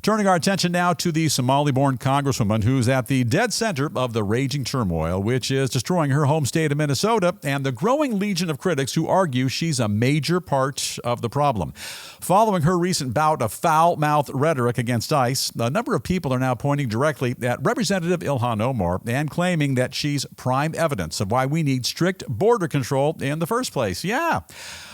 Turning our attention now to the Somali-born congresswoman who's at the dead center of the raging turmoil, which is destroying her home state of Minnesota, and the growing legion of critics who argue she's a major part of the problem. Following her recent bout of foul-mouthed rhetoric against ICE, a number of people are now pointing directly at Representative Ilhan Omar and claiming that she's prime evidence of why we need strict border control in the first place. Yeah.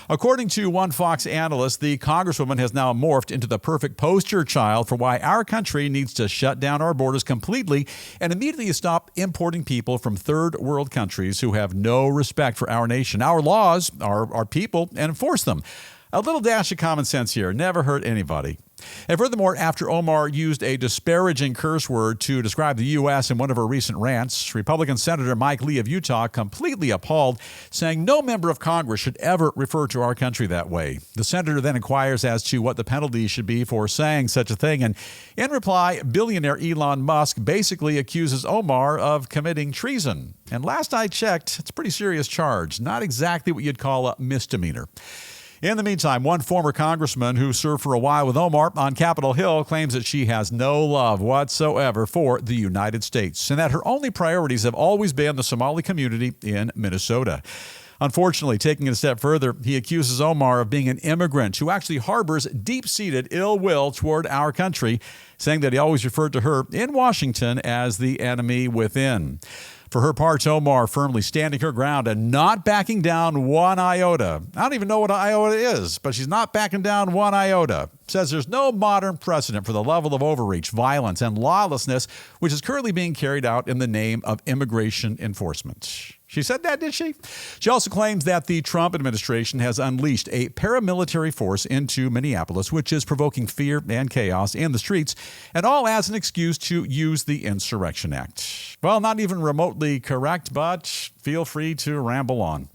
According to one Fox analyst, the congresswoman has now morphed into the perfect poster child for why our country needs to shut down our borders completely and immediately stop importing people from third world countries who have no respect for our nation, our laws, our people, and enforce them. A little dash of common sense here. Never hurt anybody. And furthermore, after Omar used a disparaging curse word to describe the U.S. in one of her recent rants, Republican Senator Mike Lee of Utah completely appalled, saying no member of Congress should ever refer to our country that way. The senator then inquires as to what the penalty should be for saying such a thing. And in reply, billionaire Elon Musk basically accuses Omar of committing treason. And last I checked, it's a pretty serious charge, not exactly what you'd call a misdemeanor. In the meantime, one former congressman who served for a while with Omar on Capitol Hill claims that she has no love whatsoever for the United States and that her only priorities have always been the Somali community in Minnesota. Unfortunately, taking it a step further, he accuses Omar of being an immigrant who actually harbors deep-seated ill will toward our country, saying that he always referred to her in Washington as the enemy within. For her part, Omar firmly standing her ground and not backing down one iota. I don't even know what an iota is, but she's not backing down one iota. Says there's no modern precedent for the level of overreach, violence, and lawlessness which is currently being carried out in the name of immigration enforcement. She said that, did she? She also claims that the Trump administration has unleashed a paramilitary force into Minneapolis, which is provoking fear and chaos in the streets, and all as an excuse to use the Insurrection Act. Well, not even remotely correct, but feel free to ramble on.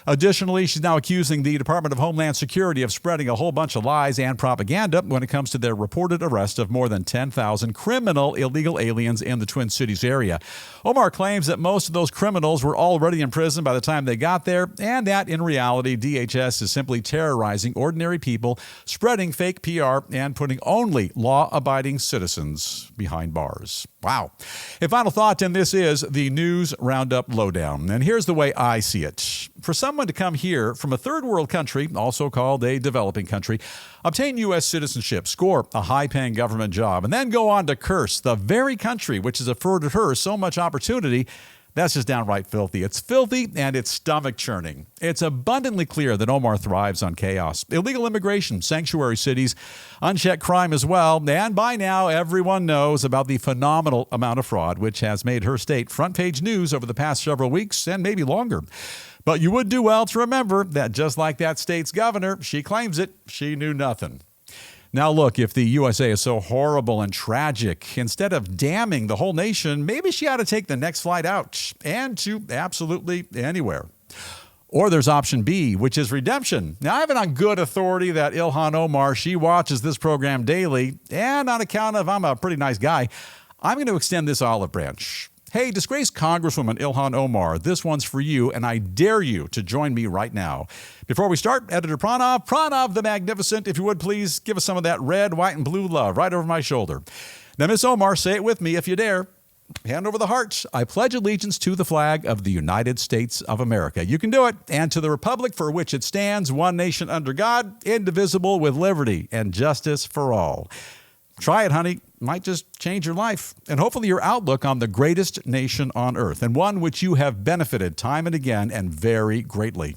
Additionally, she's now accusing the Department of Homeland Security of spreading a whole bunch of lies and propaganda when it comes to their reported arrest of more than 10,000 criminal illegal aliens in the Twin Cities area. Omar claims that most of those criminals were already in prison by the time they got there, and that in reality, DHS is simply terrorizing ordinary people, spreading fake PR, and putting only law-abiding citizens behind bars. Wow. A final thought, and this is the News Roundup Lowdown. And here's the way I see it. For someone to come here from a third world country, also called a developing country, obtain U.S. citizenship, score a high-paying government job, and then go on to curse the very country which has afforded her so much opportunity, that's just downright filthy. It's filthy and it's stomach-churning. It's abundantly clear that Omar thrives on chaos, illegal immigration, sanctuary cities, unchecked crime as well, and by now everyone knows about the phenomenal amount of fraud which has made her state front-page news over the past several weeks and maybe longer. But you would do well to remember that just like that state's governor, she claims it, she knew nothing. Now look, if the USA is so horrible and tragic, instead of damning the whole nation, maybe she ought to take the next flight out and to absolutely anywhere. Or there's option B, which is redemption. Now, I have it on good authority that Ilhan Omar, she watches this program daily, and on account of I'm a pretty nice guy, I'm going to extend this olive branch. Hey, disgraced Congresswoman Ilhan Omar, this one's for you, and I dare you to join me right now. Before we start, Editor Pranav the Magnificent, if you would please give us some of that red, white, and blue love right over my shoulder. Now, Miss Omar, say it with me if you dare. Hand over the heart. I pledge allegiance to the flag of the United States of America. You can do it. And to the republic for which it stands, one nation under God, indivisible, with liberty and justice for all. Try it, honey. Might just change your life. And hopefully your outlook on the greatest nation on earth, and one which you have benefited time and again and very greatly.